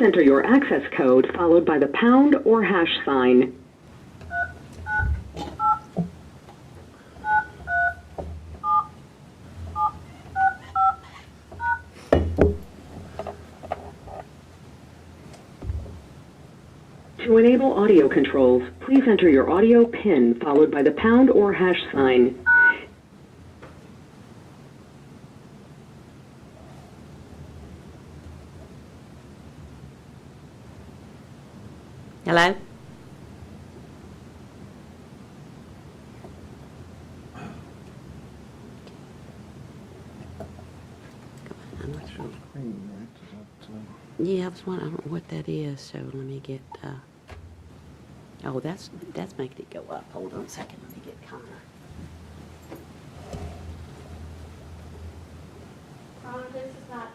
enter your access code followed by the pound or hash sign. To enable audio controls, please enter your audio PIN followed by the pound or hash sign. Hello? Yeah, I was wondering, I don't know what that is, so let me get, oh, that's making it go up. Hold on a second, let me get Connor. Connor, this is not,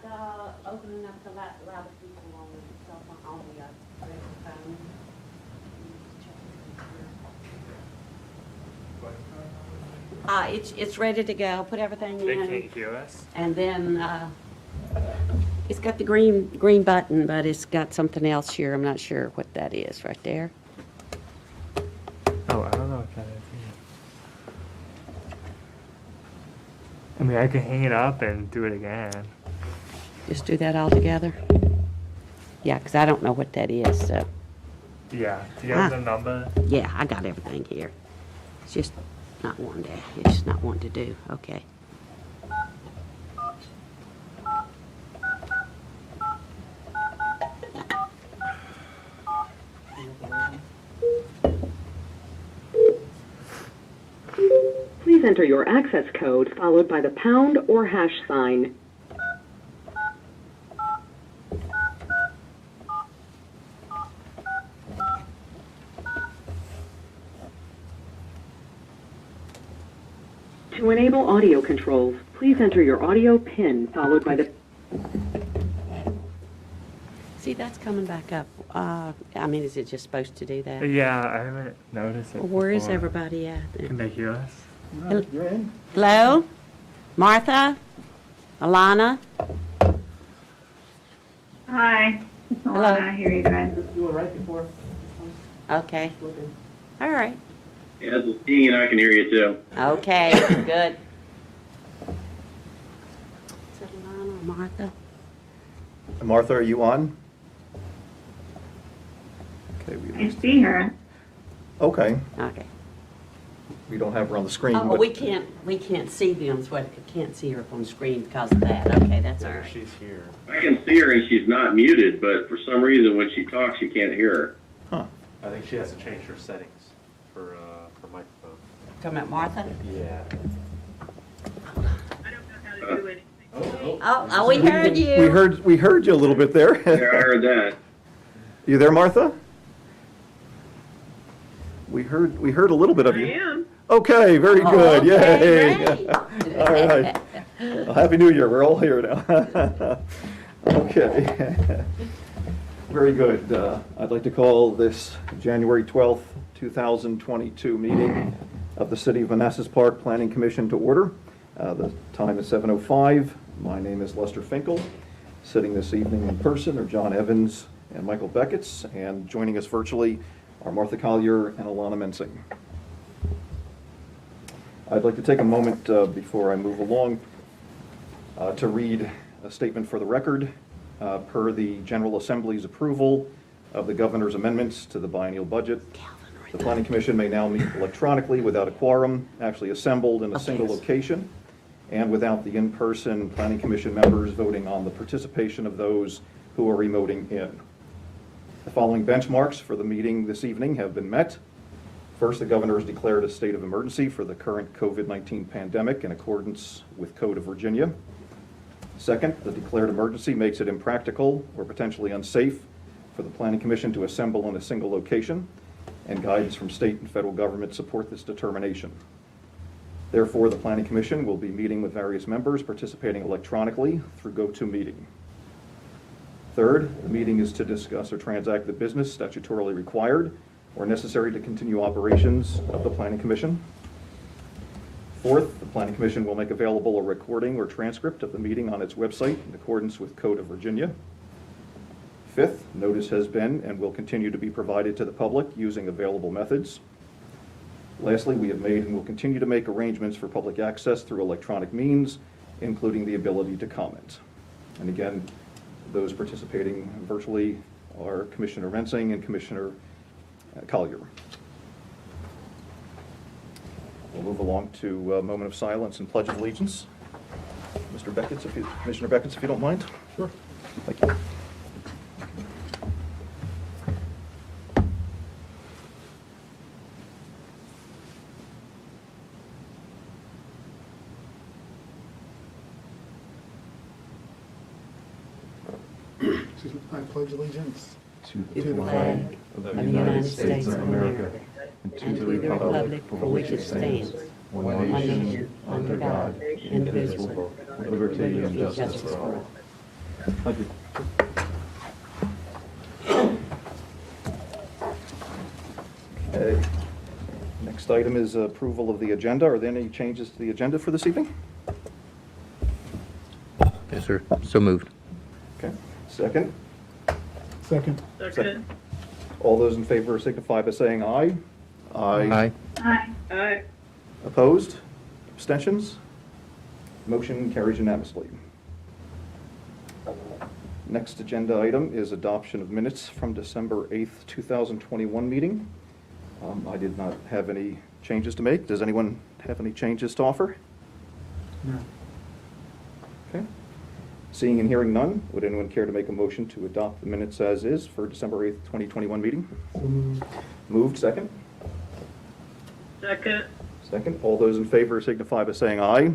opening up to allow the people on the cell phone, on the, regular phone. It's ready to go. Put everything in. They can't hear us. And then, it's got the green button, but it's got something else here. I'm not sure what that is right there. Oh, I don't know what that is either. I mean, I can hang it up and do it again. Just do that all together? Yeah, because I don't know what that is, so. Yeah. Do you have the number? Yeah, I got everything here. It's just not wanting to, it's just not wanting to do. Okay. Please enter your access code followed by the pound or hash sign. To enable audio controls, please enter your audio PIN followed by the... See, that's coming back up. I mean, is it just supposed to do that? Yeah, I haven't noticed it. Well, where is before. everybody at? Can they hear us? You're in. Hello? Martha? Alana? Hi, it's Hello. Alana. I hear you guys. You were right before. Okay. All right. Yeah, this is Dean. I can hear you too. Okay, good. Is it Alana or Martha? Martha, are you on? Okay, I see her. okay. Okay. We don't have her on the screen. Oh, but we can't see them, so I can't see her on the screen because of that. Okay, that's all right. She's here. I can see her and she's not muted, but for some reason when she talks, you can't hear her. Huh. I think she has to change her settings for microphone. Talking about Martha? Yeah. Oh, we heard you. We heard you a little bit there. Yeah, I heard that. You there, Martha? We heard a little bit of you. I am. Okay, very good. Okay, Yay. great. All right. Well, Happy New Year. We're all here now. Okay. Very good. I'd like to call this January 12th, 2022 meeting of the City of Manassas Park Planning Commission to order. The time is 7:05. My name is Lester Finkel. Sitting this evening in person are John Evans and Michael Beckett's, and joining us virtually are Martha Collier and Alana Mensing. I'd like to take a moment before I move along to read a statement for the record. Per the General Assembly's approval of the Governor's amendments to the biennial budget, the Planning Commission may now meet electronically without a quorum, actually assembled in a single location, and without the in-person Planning Commission members voting on the participation of those who are remoting in. The following benchmarks for the meeting this evening have been met. First, the Governor has declared a state of emergency for the current COVID-19 pandemic in accordance with Code of Virginia. Second, the declared emergency makes it impractical or potentially unsafe for the Planning Commission to assemble in a single location, and guidance from state and federal government support this determination. Therefore, the Planning Commission will be meeting with various members participating electronically through GoToMeeting. Third, the meeting is to discuss or transact the business statutorily required or necessary to continue operations of the Planning Commission. Fourth, the Planning Commission will make available a recording or transcript of the meeting on its website in accordance with Code of Virginia. Fifth, notice has been and will continue to be provided to the public using available methods. Lastly, we have made and will continue to make arrangements for public access through electronic means, including the ability to comment. And again, those participating virtually are Commissioner Rensing and Commissioner Collier. We'll move along to a moment of silence and pledge of allegiance. Mr. Beckett's, Commissioner Beckett's, if you don't mind. Sure. Thank you. I pledge allegiance To the flag of the United States of America and to the republic for which it stands, one nation, under God, indivisible, with liberty and justice for all. Thank you. Okay. Next item is approval of the agenda. Are there any changes to the agenda for this evening? Yes, sir. So moved. Okay. Second. Second. Second. All those in favor signify by saying aye. Aye. Aye. Opposed? Abstentions? Motion carries unanimously. Next agenda item is adoption of minutes from December 8th, 2021 meeting. I did not have any changes to make. Does anyone have any changes to offer? No. Okay. Seeing and hearing none, would anyone care to make a motion to adopt the minutes as is for December 8th, 2021 meeting? So moved. Moved, second? Second. Second. All those in favor signify by saying aye.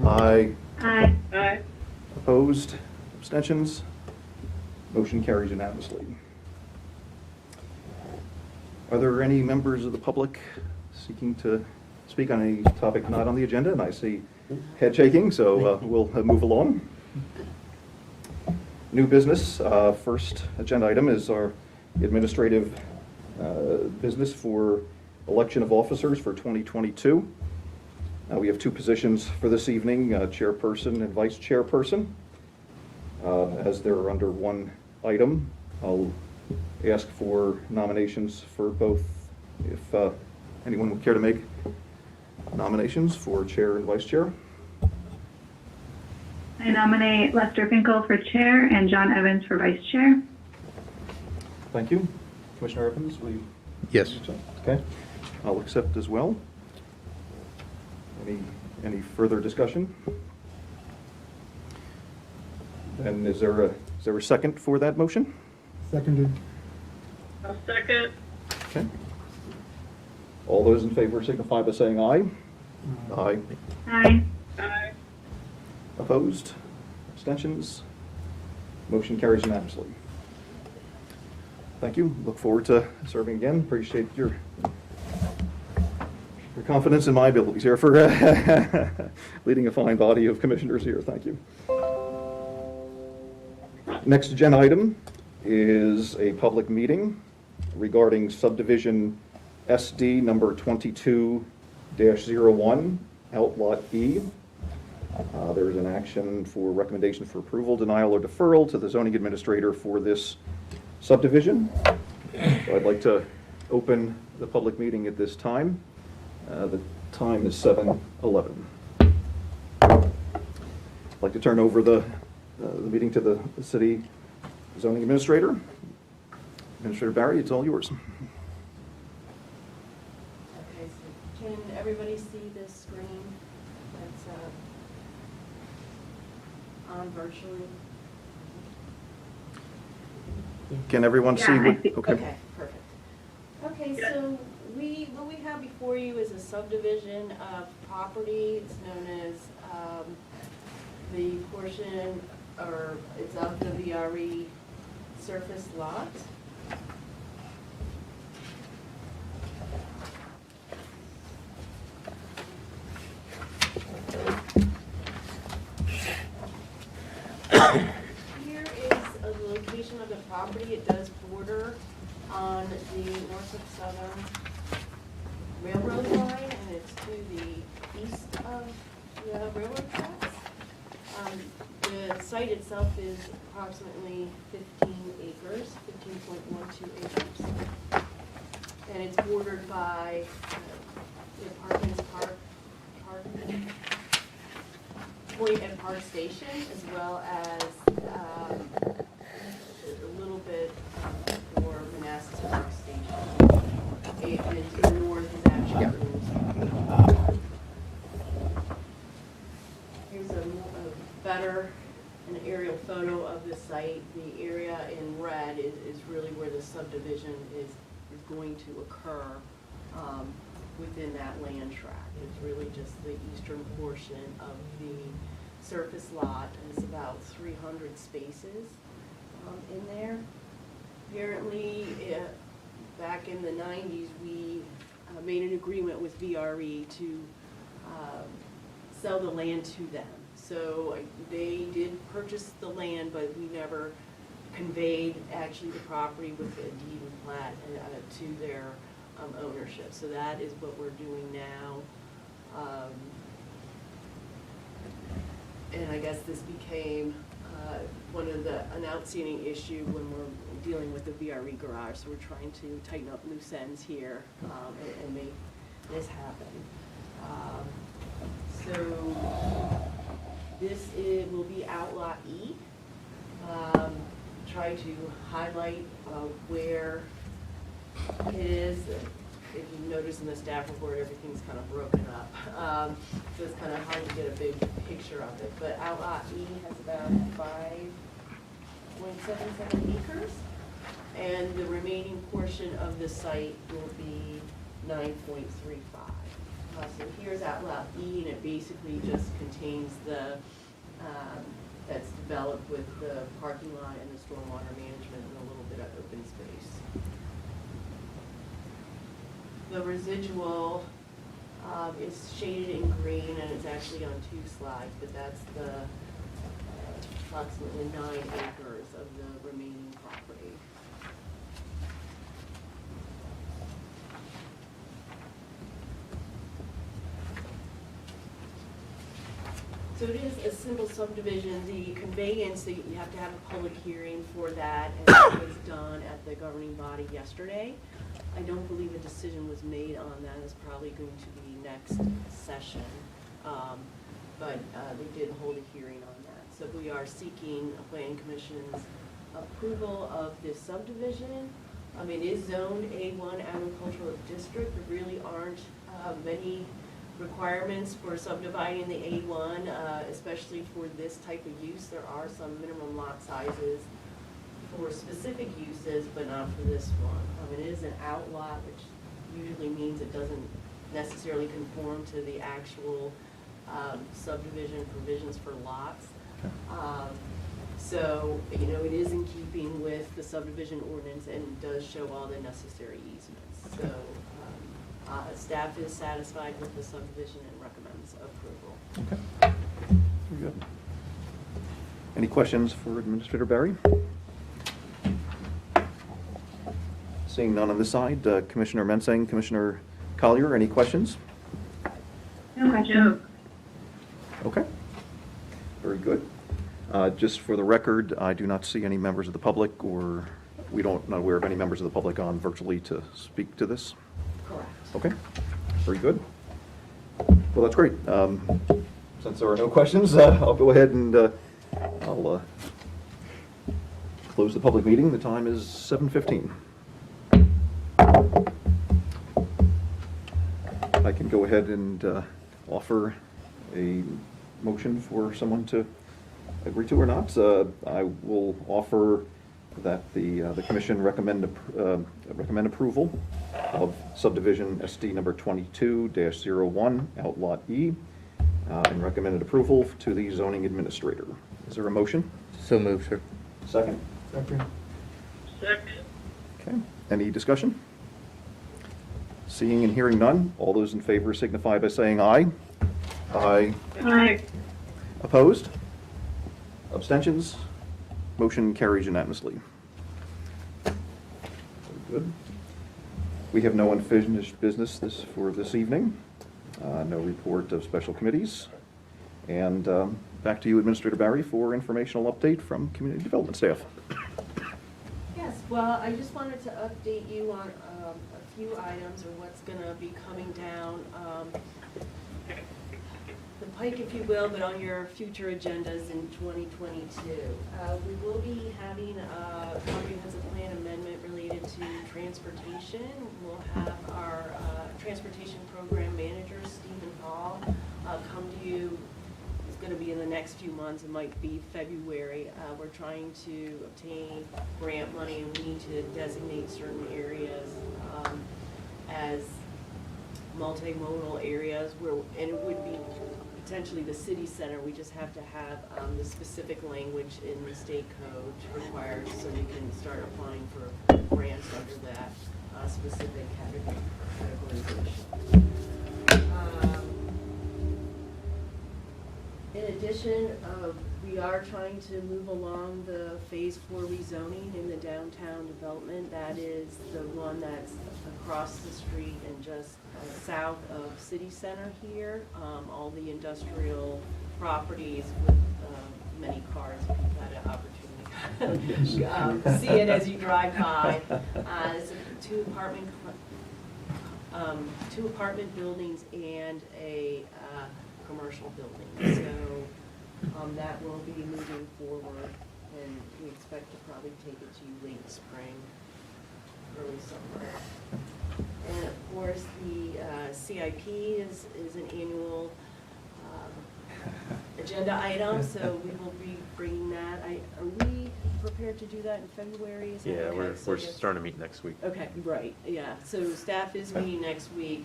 Aye. Aye. Opposed? Abstentions? Motion carries unanimously. Are there any members of the public seeking to speak on any topic not on the agenda? And I see head shaking, so we'll move along. New business. First agenda item is our administrative business for election of officers for 2022. We have two positions for this evening, chairperson and vice chairperson. As they're under one item, I'll ask for nominations for both. If anyone would care to make nominations for chair and vice chair. I nominate Lester Finkel for chair and John Evans for vice chair. Thank you. Commissioner Evans, will you? Yes. Okay. I'll accept as well. Any further discussion? And is there a second for that motion? Seconded. I'll second. Okay. All those in favor signify by saying aye. Aye. Aye. Opposed? Abstentions? Motion carries unanimously. Thank you. Look forward to serving again. Appreciate your confidence in my abilities here for leading a fine body of commissioners here. Thank you. Next agenda item is a public meeting regarding subdivision SD number 22-01, Outlot E. There's an action for recommendation for approval, denial, or deferral to the zoning administrator for this subdivision. So I'd like to open the public meeting at this time. The time is 7:11. I'd like to turn over the meeting to the city zoning administrator. Administrator Barry, it's all yours. Okay, so can everybody see this screen that's on virtually? Can everyone see Yeah, I what? see. Okay, perfect. Okay, so what we have before you is a subdivision of property. It's known as the portion, or it's of the VRE surface lot. Here is a location of the property. It does border on the north of southern railroad line, and it's to the east of the railroad tracks. The site site itself is approximately 15 acres, 15.12 acres. And it's bordered by Parkins Park, Point and Park Station, as well as a little bit for Manassas Park Station. And to the north is actually Here's a better an aerial photo of the site. The area in red is really where the subdivision is going to occur within that land tract. It's really just the eastern portion of the surface lot, and it's about 300 spaces in there. Apparently, back in the 90s, we made an agreement with VRE to sell the land to them. So they did purchase the land, but we never conveyed actually the property with a deed and plat to their ownership. So that is what we're doing now. And I guess this became an outstanding issue when we're dealing with the VRE garage. So we're trying to tighten up loose ends here and make this happen. So this will be Outlot E. Try to highlight where it is. If you notice in the staff report, everything's kind of broken up. So it's kind of hard to get a big picture of it. But Outlot E has about 5.77 acres. And the remaining portion of the site will be 9.35. So here's Outlot E, and it basically just contains the, that's developed with the parking lot and the stormwater management and a little bit of open space. The residual is shaded in green, and it's actually on 2 slides, but that's the approximately 9 acres of the remaining property. So it is a simple subdivision. The conveyance, you have to have a public hearing for that, and that was done at the governing body yesterday. I don't believe a decision was made on that. It's probably going to be next session. But they did hold a hearing on that. So we are seeking a planning commission's approval of this subdivision. It is zoned A1 agricultural district. There really aren't many requirements for subdividing the A1, especially for this type of use. There are some minimum lot sizes for specific uses, but not for this one. It is an outlot, which usually means it doesn't necessarily conform to the actual subdivision provisions for lots. So, it is in keeping with the subdivision ordinance and does show all the necessary easements. So, staff is satisfied with the subdivision and recommends approval. Okay. Very good. Any questions for Administrator Barry? Seeing none on this side, Commissioner Mensing, Commissioner Collier, any questions? No questions. Okay. Very good. Just for the record, I do not see any members of the public, or we don't not aware of any members of the public on virtually to speak to this. Correct. Okay. Very good. Well, that's great. Since there are no questions, I'll go ahead and I'll close the public meeting. The time is 7:15. I can go ahead and offer a motion for someone to agree to or not. I will offer that the commission recommend approval of subdivision SD number 22-01 Outlot E and recommended approval to the zoning administrator. Is there a motion? So moved, sir. Second. Second. Okay. Any discussion? Seeing and hearing none, all those in favor signify by saying aye. Aye. Aye. Opposed? Abstentions? Motion carries unanimously. Very good. We have no unfinished business for this evening. No report of special committees. And back to you, Administrator Barry, for informational update from Community Development staff. Yes, well, I just wanted to update you on a few items or what's going to be coming down the pike, if you will, but on your future agendas in 2022. We will be having a comprehensive plan amendment related to transportation. We'll have our transportation program manager, Stephen Hall, come to you. It's going to be in the next few months. It might be February. We're trying to obtain grant money, and we need to designate certain areas as multimodal areas where, and it would be potentially the city center. We just have to have the specific language in the state code required so we can start applying for grants under that specific categorization. In addition, we are trying to move along the Phase 4 rezoning in the downtown development. That is the one that's across the street and just south of City Center here. All the industrial properties with many cars, if you've had an opportunity to see it as you drive by. It's two apartment buildings and a commercial building. So that will be moving forward, and we expect to probably take it to you late spring, early summer. And of course, the CIP is an annual agenda item, so we will be bringing that. Are we prepared to do that in February? Is that Yeah, okay? we're So yes. starting to meet next week. Okay, right, yeah. So staff is meeting next week.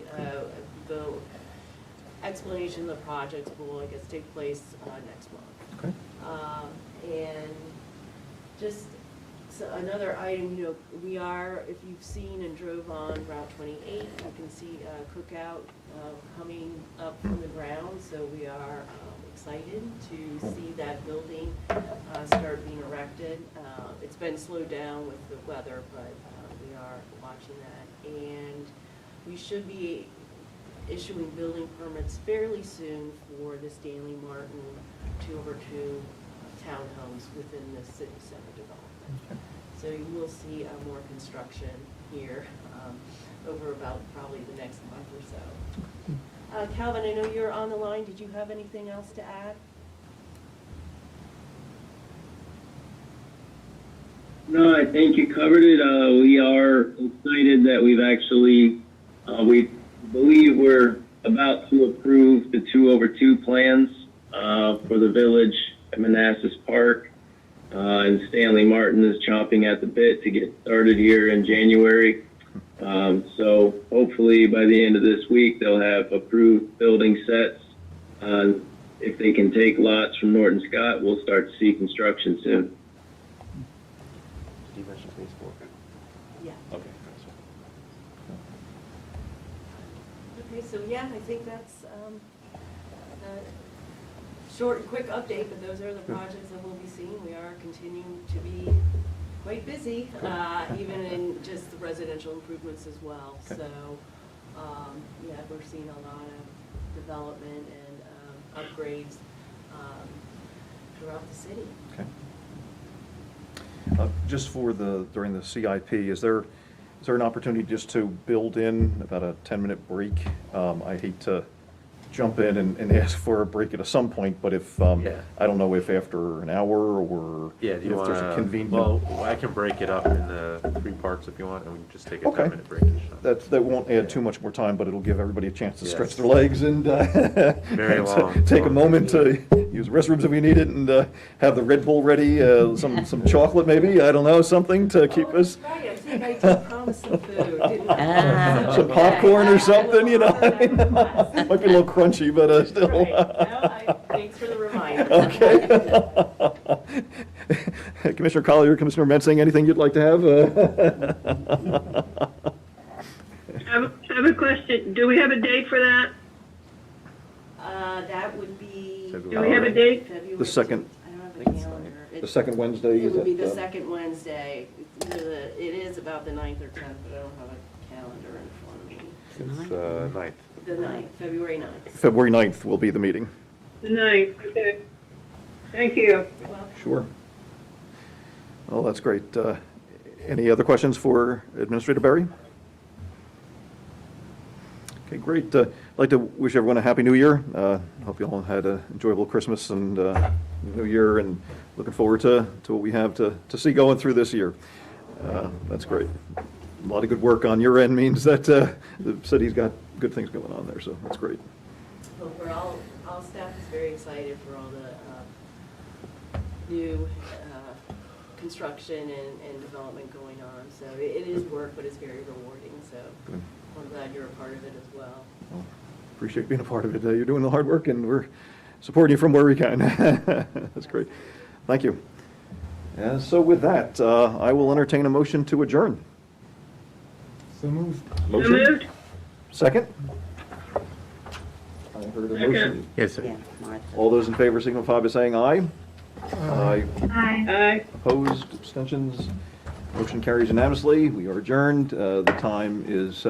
The explanation of the projects will, I guess, take place next month. Okay. And just so another item, we are, if you've seen and drove on Route 28, you can see Cookout coming up from the ground. So we are excited to see that building start being erected. It's been slowed down with the weather, but we are watching that. And we should be issuing building permits fairly soon for the Stanley Martin 2/2 townhomes within the city center development. So you will see more construction here over about probably the next month or so. Calvin, I know you're on the line. Did you have anything else to add? No, I think you covered it. We are excited that we've actually, we believe we're about to approve the 2/2 plans for the village at Manassas Park. And Stanley Martin is chomping at the bit to get started here in January. So hopefully by the end of this week, they'll have approved building sets. If they can take lots from Norton Scott, we'll start to see construction soon. Did you mention Phase 4? Yeah. Okay. Okay, so yeah, I think that's short and quick update, but those are the projects that we'll be seeing. We are continuing to be quite busy, even in just the residential improvements as well. Okay. So, yeah, we're seeing a lot of development and upgrades throughout the city. Okay. Just for during the CIP, is there an opportunity just to build in about a 10-minute break? I hate to jump in and ask for a break at some point, but if, Yeah. I don't know if after an hour or Yeah, do you if want there's a convenient. Well, I can break it up in the 3 parts if you want, and we can just take a Okay. 10-minute break each time. That won't add too much more time, but it'll give everybody a chance to Yes. stretch their legs and Very and long. take a moment to use restrooms if we need it, and have the Red Bull ready, some chocolate maybe, I don't know, something to keep us. That's right, I think I did promise some food, didn't I? Some popcorn or something, you know. Might be a little crunchy, but still. Right. No, thanks for the reminder. Okay. Commissioner Collier, Commissioner Mensing, anything you'd like to have? I have a question. Do we have a date for that? That would be. Do we have a date? February. The second. I don't have a calendar. The second Wednesday? It is would be the that, second Wednesday. It is about the 9th or 10th, but I don't have a calendar in front of me. It's 9th. The 9th, February 9th. February 9th will be the meeting. Good night. Okay. Thank you. Sure. Well, that's great. Any other questions for Administrator Berry? Okay, great. I'd like to wish everyone a Happy New Year. Hope you all had an enjoyable Christmas and New Year, and looking forward to what we have to see going through this year. That's great. A lot of good work on your end means that the city's got good things going on there, so that's great. Well, we're all staff is very excited for all the new construction and development going on. So it is work, but it's very rewarding. So Good. I'm glad you're a part of it as well. Well, appreciate being a part of it. You're doing the hard work, and we're supporting you from where we can. That's great. Thank you. And so with that, I will entertain a motion to adjourn. So moved. So moved? Second? I heard a motion. Yes, sir. Yeah, Martha. All those in favor signify by saying aye. Aye. Aye. Aye. Opposed, abstentions, motion carries unanimously. We are adjourned. The time is 7.